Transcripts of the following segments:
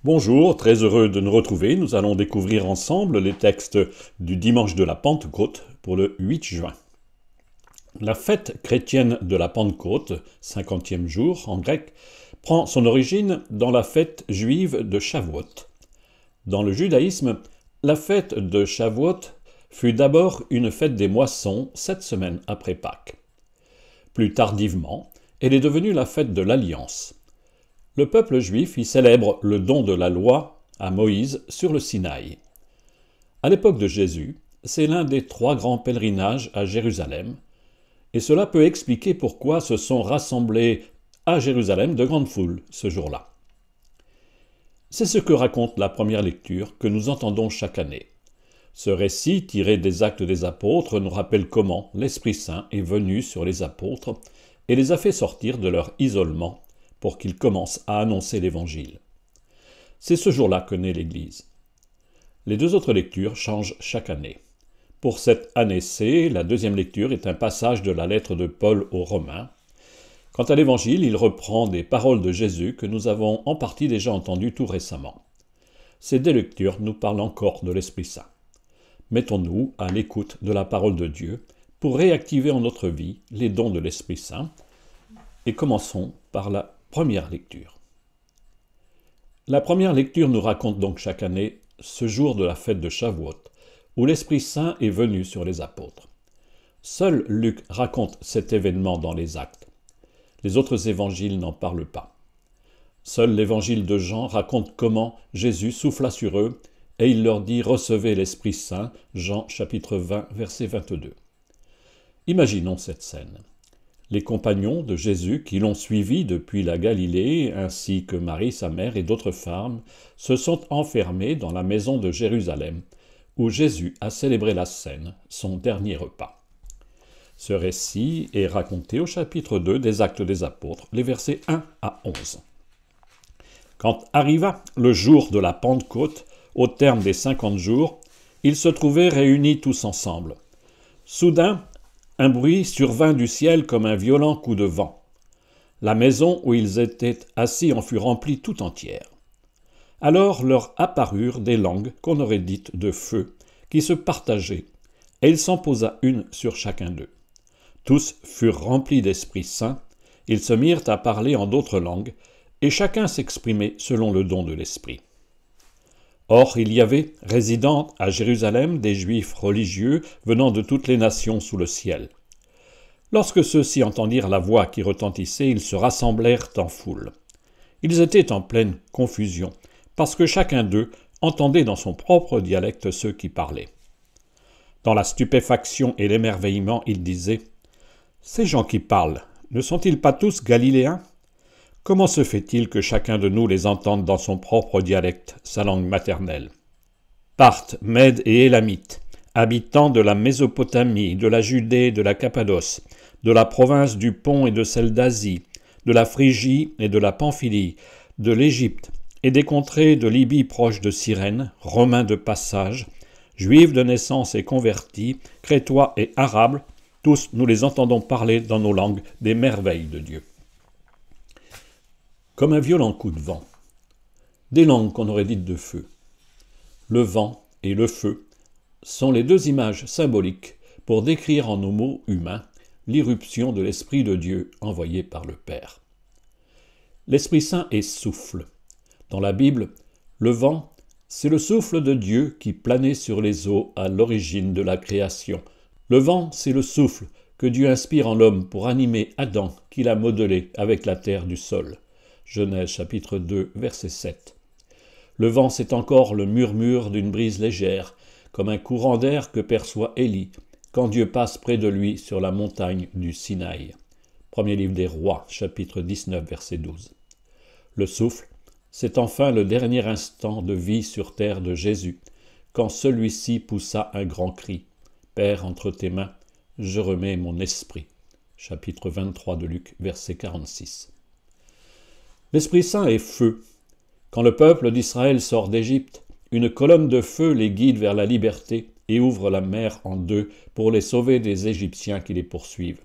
Bonjour, très heureux de nous retrouver. Nous allons découvrir ensemble les textes du dimanche de la Pentecôte pour le 8 juin. La fête chrétienne de la Pentecôte, 50e jour en grec, prend son origine dans la fête juive de Shavuot. Dans le judaïsme, la fête de Shavuot fut d'abord une fête des moissons 7 semaines après Pâques. Plus tardivement, elle est devenue la fête de l'Alliance. Le peuple juif y célèbre le don de la loi à Moïse sur le Sinaï. À l'époque de Jésus, c'est l'un des 3 grands pèlerinages à Jérusalem, et cela peut expliquer pourquoi se sont rassemblées à Jérusalem de grandes foules ce jour-là. C'est ce que raconte la première lecture que nous entendons chaque année. Ce récit, tiré des Actes des Apôtres, nous rappelle comment l'Esprit Saint est venu sur les apôtres et les a fait sortir de leur isolement pour qu'ils commencent à annoncer l'Évangile. C'est ce jour-là que naît l'Église. Les 2 autres lectures changent chaque année. Pour cette année C, la deuxième lecture est un passage de la lettre de Paul aux Romains. Quant à l'Évangile, il reprend des paroles de Jésus que nous avons en partie déjà entendues tout récemment. Ces 2 lectures nous parlent encore de l'Esprit Saint. Mettons-nous à l'écoute de la parole de Dieu pour réactiver en notre vie les dons de l'Esprit Saint. Et commençons par la première lecture. La première lecture nous raconte donc chaque année ce jour de la fête de Shavuot, où l'Esprit Saint est venu sur les apôtres. Seul Luc raconte cet événement dans les Actes. Les autres évangiles n'en parlent pas. Seul l'évangile de Jean raconte comment Jésus souffla sur eux et il leur dit « Recevez l'Esprit Saint » Jean chapitre 20, verset 22. Imaginons cette scène. Les compagnons de Jésus qui l'ont suivi depuis la Galilée, ainsi que Marie, sa mère et d'autres femmes, se sont enfermés dans la maison de Jérusalem, où Jésus a célébré la Cène, son dernier repas. Ce récit est raconté au chapitre 2 des Actes des Apôtres, les versets 1 à 11. Quand arriva le jour de la Pentecôte, au terme des 50 jours, ils se trouvaient réunis tous ensemble. Soudain, un bruit survint du ciel comme un violent coup de vent. La maison où ils étaient assis en fut remplie tout entière. Alors leur apparurent des langues qu'on aurait dites de feu, qui se partageaient, et il s'en posa une sur chacun d'eux. Tous furent remplis d'Esprit Saint, ils se mirent à parler en d'autres langues, et chacun s'exprimait selon le don de l'Esprit. Or, il y avait, résidant à Jérusalem, des Juifs religieux venant de toutes les nations sous le ciel. Lorsque ceux-ci entendirent la voix qui retentissait, ils se rassemblèrent en foule. Ils étaient en pleine confusion, parce que chacun d'eux entendait dans son propre dialecte ceux qui parlaient. Dans la stupéfaction et l'émerveillement, ils disaient « Ces gens qui parlent, ne sont-ils pas tous galiléens ? Comment se fait-il que chacun de nous les entende dans son propre dialecte, sa langue maternelle ? Parthes, Mèdes et Élamites, habitants de la Mésopotamie, de la Judée, de la Cappadoce, de la province du Pont et de celle d'Asie, de la Phrygie et de la Pamphylie, de l'Égypte et des contrées de Libye proche de Cyrène, Romains de passage, Juifs de naissance et convertis, Crétois et Arabes, tous nous les entendons parler dans nos langues des merveilles de Dieu. » Comme un violent coup de vent. Des langues qu'on aurait dites de feu. Le vent et le feu sont les 2 images symboliques pour décrire en nos mots humains l'irruption de l'Esprit de Dieu envoyé par le Père. L'Esprit Saint est souffle. Dans la Bible, le vent, c'est le souffle de Dieu qui planait sur les eaux à l'origine de la création. Le vent, c'est le souffle que Dieu inspire en l'homme pour animer Adam qu'il a modelé avec la terre du sol. Genèse chapitre 2, verset 7. Le vent, c'est encore le murmure d'une brise légère, comme un courant d'air que perçoit Élie quand Dieu passe près de lui sur la montagne du Sinaï. Premier livre des Rois, chapitre 19, verset 12. Le souffle, c'est enfin le dernier instant de vie sur terre de Jésus, quand celui-ci poussa un grand cri. « Père, entre tes mains, je remets mon esprit. » Chapitre 23 de Luc, verset 46. L'Esprit Saint est feu. Quand le peuple d'Israël sort d'Égypte, une colonne de feu les guide vers la liberté et ouvre la mer en 2 pour les sauver des Égyptiens qui les poursuivent.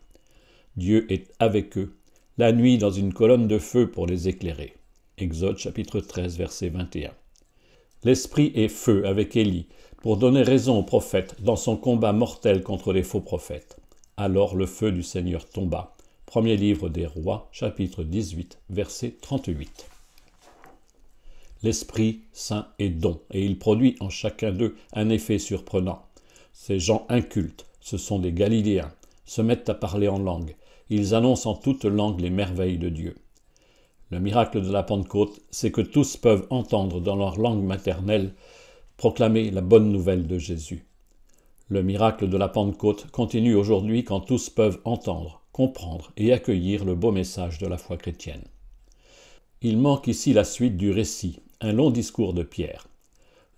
Dieu est avec eux, la nuit dans une colonne de feu pour les éclairer. Exode chapitre 13, verset 21. L'Esprit est feu avec Élie, pour donner raison au prophète dans son combat mortel contre les faux prophètes. Alors le feu du Seigneur tomba. Premier livre des Rois, chapitre 18, verset 38. L'Esprit Saint est don, et il produit en chacun d'eux un effet surprenant. Ces gens incultes, ce sont des Galiléens, se mettent à parler en langue. Ils annoncent en toute langue les merveilles de Dieu. Le miracle de la Pentecôte, c'est que tous peuvent entendre dans leur langue maternelle proclamer la bonne nouvelle de Jésus. Le miracle de la Pentecôte continue aujourd'hui quand tous peuvent entendre, comprendre et accueillir le beau message de la foi chrétienne. Il manque ici la suite du récit, un long discours de Pierre.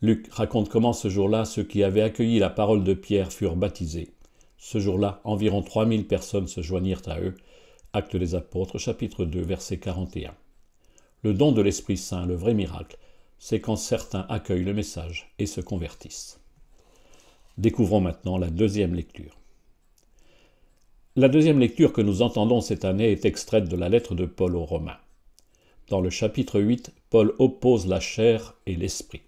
Luc raconte comment ce jour-là, ceux qui avaient accueilli la parole de Pierre furent baptisés. Ce jour-là, environ 3000 personnes se joignirent à eux. Actes des Apôtres, chapitre 2, verset 41. Le don de l'Esprit Saint, le vrai miracle, c'est quand certains accueillent le message et se convertissent. Découvrons maintenant la deuxième lecture. La deuxième lecture que nous entendons cette année est extraite de la lettre de Paul aux Romains. Dans le chapitre 8, Paul oppose la chair et l'esprit.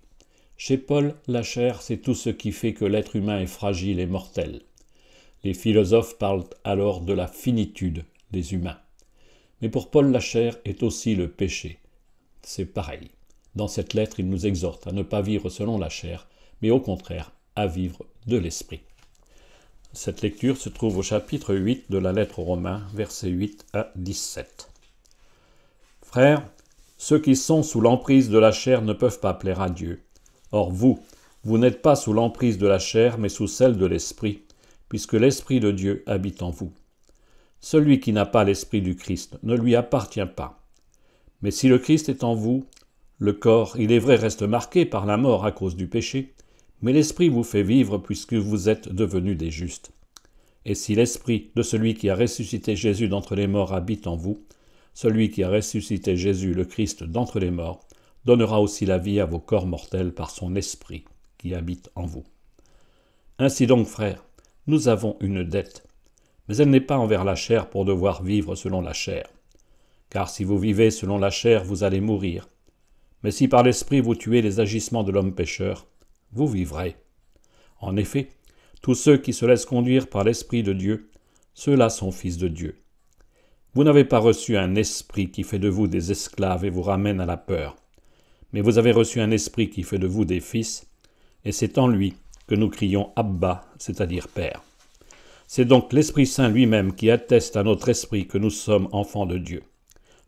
Chez Paul, la chair, c'est tout ce qui fait que l'être humain est fragile et mortel. Les philosophes parlent alors de la finitude des humains. Mais pour Paul, la chair est aussi le péché. C'est pareil. Dans cette lettre, il nous exhorte à ne pas vivre selon la chair, mais au contraire, à vivre de l'esprit. Cette lecture se trouve au chapitre 8 de la lettre aux Romains, versets 8 à 17. Frères, ceux qui sont sous l'emprise de la chair ne peuvent pas plaire à Dieu. Or vous n'êtes pas sous l'emprise de la chair, mais sous celle de l'esprit, puisque l'Esprit de Dieu habite en vous. Celui qui n'a pas l'Esprit du Christ ne lui appartient pas. Mais si le Christ est en vous, le corps, il est vrai, reste marqué par la mort à cause du péché, mais l'Esprit vous fait vivre puisque vous êtes devenus des justes. Et si l'Esprit de celui qui a ressuscité Jésus d'entre les morts habite en vous, celui qui a ressuscité Jésus, le Christ, d'entre les morts, donnera aussi la vie à vos corps mortels par son Esprit qui habite en vous. Ainsi donc, frères, nous avons une dette, mais elle n'est pas envers la chair pour devoir vivre selon la chair. Car si vous vivez selon la chair, vous allez mourir. Mais si par l'Esprit vous tuez les agissements de l'homme pécheur, vous vivrez. En effet, tous ceux qui se laissent conduire par l'Esprit de Dieu, ceux-là sont fils de Dieu. Vous n'avez pas reçu un esprit qui fait de vous des esclaves et vous ramène à la peur, mais vous avez reçu un esprit qui fait de vous des fils, et c'est en lui que nous crions « Abba », c'est-à-dire « Père ». C'est donc l'Esprit Saint lui-même qui atteste à notre esprit que nous sommes enfants de Dieu.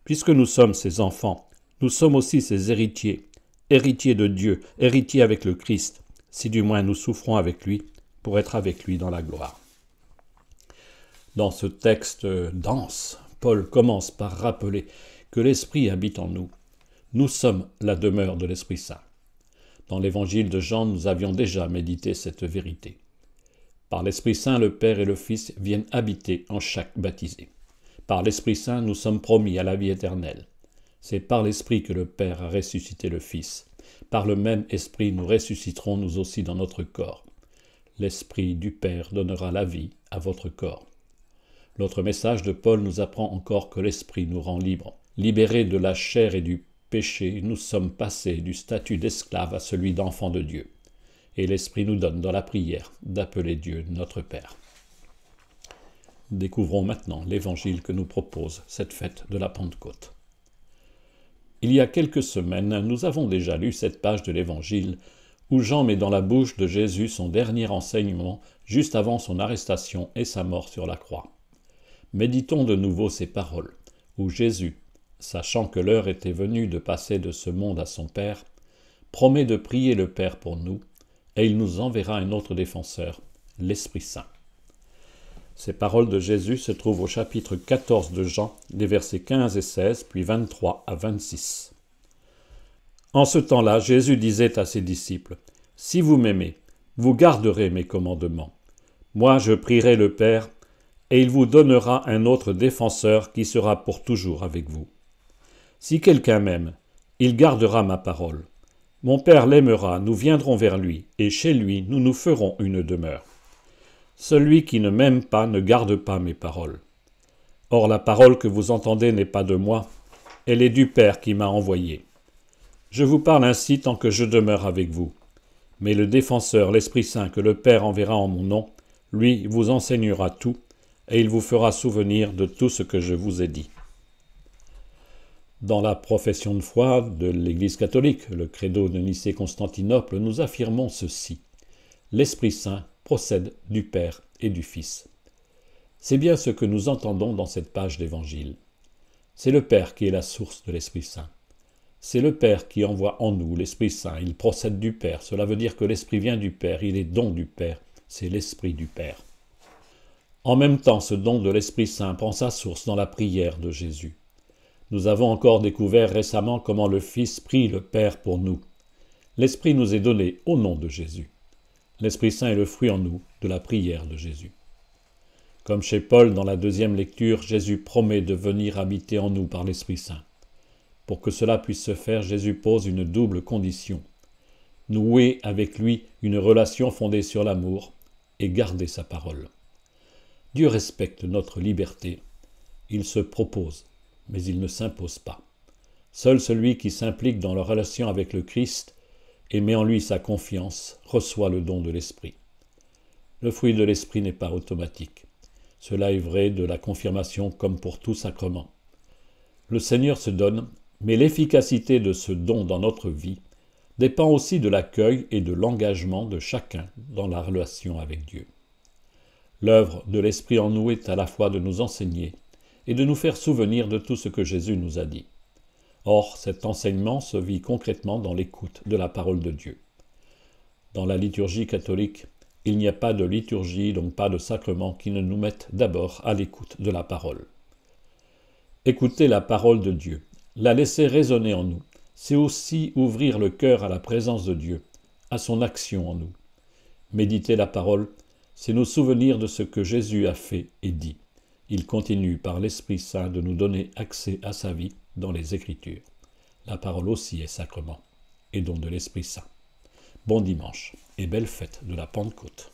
Puisque nous sommes ses enfants, nous sommes aussi ses héritiers, héritiers de Dieu, héritiers avec le Christ, si du moins nous souffrons avec lui, pour être avec lui dans la gloire. Dans ce texte dense, Paul commence par rappeler que l'Esprit habite en nous. Nous sommes la demeure de l'Esprit Saint. Dans l'évangile de Jean, nous avions déjà médité cette vérité. Par l'Esprit Saint, le Père et le Fils viennent habiter en chaque baptisé. Par l'Esprit Saint, nous sommes promis à la vie éternelle. C'est par l'Esprit que le Père a ressuscité le Fils. Par le même Esprit, nous ressusciterons nous aussi dans notre corps. L'Esprit du Père donnera la vie à votre corps. L'autre message de Paul nous apprend encore que l'Esprit nous rend libres. Libérés de la chair et du péché, nous sommes passés du statut d'esclave à celui d'enfant de Dieu. Et l'Esprit nous donne dans la prière d'appeler Dieu notre Père. Découvrons maintenant l'évangile que nous propose cette fête de la Pentecôte. Il y a quelques semaines, nous avons déjà lu cette page de l'évangile où Jean met dans la bouche de Jésus son dernier enseignement juste avant son arrestation et sa mort sur la croix. Méditons de nouveau ces paroles, où Jésus, sachant que l'heure était venue de passer de ce monde à son Père, promet de prier le Père pour nous, et il nous enverra un autre défenseur, l'Esprit Saint. Ces paroles de Jésus se trouvent au chapitre 14 de Jean, des versets 15 et 16, puis 23 à 26. En ce temps-là, Jésus disait à ses disciples, « Si vous m'aimez, vous garderez mes commandements. Moi, je prierai le Père, et il vous donnera un autre défenseur qui sera pour toujours avec vous. Si quelqu'un m'aime, il gardera ma parole. Mon Père l'aimera, nous viendrons vers lui, et chez lui nous nous ferons une demeure. Celui qui ne m'aime pas ne garde pas mes paroles. Or la parole que vous entendez n'est pas de moi, Elle est du Père qui m'a envoyé. Je vous parle ainsi tant que je demeure avec vous. Mais le défenseur, l'Esprit Saint, que le Père enverra en mon nom, lui vous enseignera tout, et il vous fera souvenir de tout ce que je vous ai dit. Dans la profession de foi de l'Église catholique, le credo de Nicée-Constantinople, nous affirmons ceci. L'Esprit Saint procède du Père et du Fils. C'est bien ce que nous entendons dans cette page d'Évangile. C'est le Père qui est la source de l'Esprit Saint. C'est le Père qui envoie en nous l'Esprit Saint. Il procède du Père. Cela veut dire que l'Esprit vient du Père. Il est don du Père. C'est l'Esprit du Père. En même temps, ce don de l'Esprit Saint prend sa source dans la prière de Jésus. Nous avons encore découvert récemment comment le Fils prie le Père pour nous. L'Esprit nous est donné au nom de Jésus. L'Esprit Saint est le fruit en nous de la prière de Jésus. Comme chez Paul dans la deuxième lecture, Jésus promet de venir habiter en nous par l'Esprit Saint. Pour que cela puisse se faire, Jésus pose une double condition. Nouer avec lui une relation fondée sur l'amour et garder sa parole. Dieu respecte notre liberté. Il se propose, mais il ne s'impose pas. Seul celui qui s'implique dans la relation avec le Christ et met en lui sa confiance reçoit le don de l'Esprit. Le fruit de l'Esprit n'est pas automatique. Cela est vrai de la confirmation comme pour tout sacrement. Le Seigneur se donne, mais l'efficacité de ce don dans notre vie dépend aussi de l'accueil et de l'engagement de chacun dans la relation avec Dieu. L'œuvre de l'Esprit en nous est à la fois de nous enseigner et de nous faire souvenir de tout ce que Jésus nous a dit. Or, cet enseignement se vit concrètement dans l'écoute de la parole de Dieu. Dans la liturgie catholique, il n'y a pas de liturgie, donc pas de sacrement qui ne nous mette d'abord à l'écoute de la parole. Écouter la parole de Dieu, la laisser résonner en nous, c'est aussi ouvrir le cœur à la présence de Dieu, à son action en nous. Méditer la parole, c'est nous souvenir de ce que Jésus a fait et dit. Il continue par l'Esprit Saint de nous donner accès à sa vie dans les Écritures. La parole aussi est sacrement et don de l'Esprit Saint. Bon dimanche et belle fête de la Pentecôte.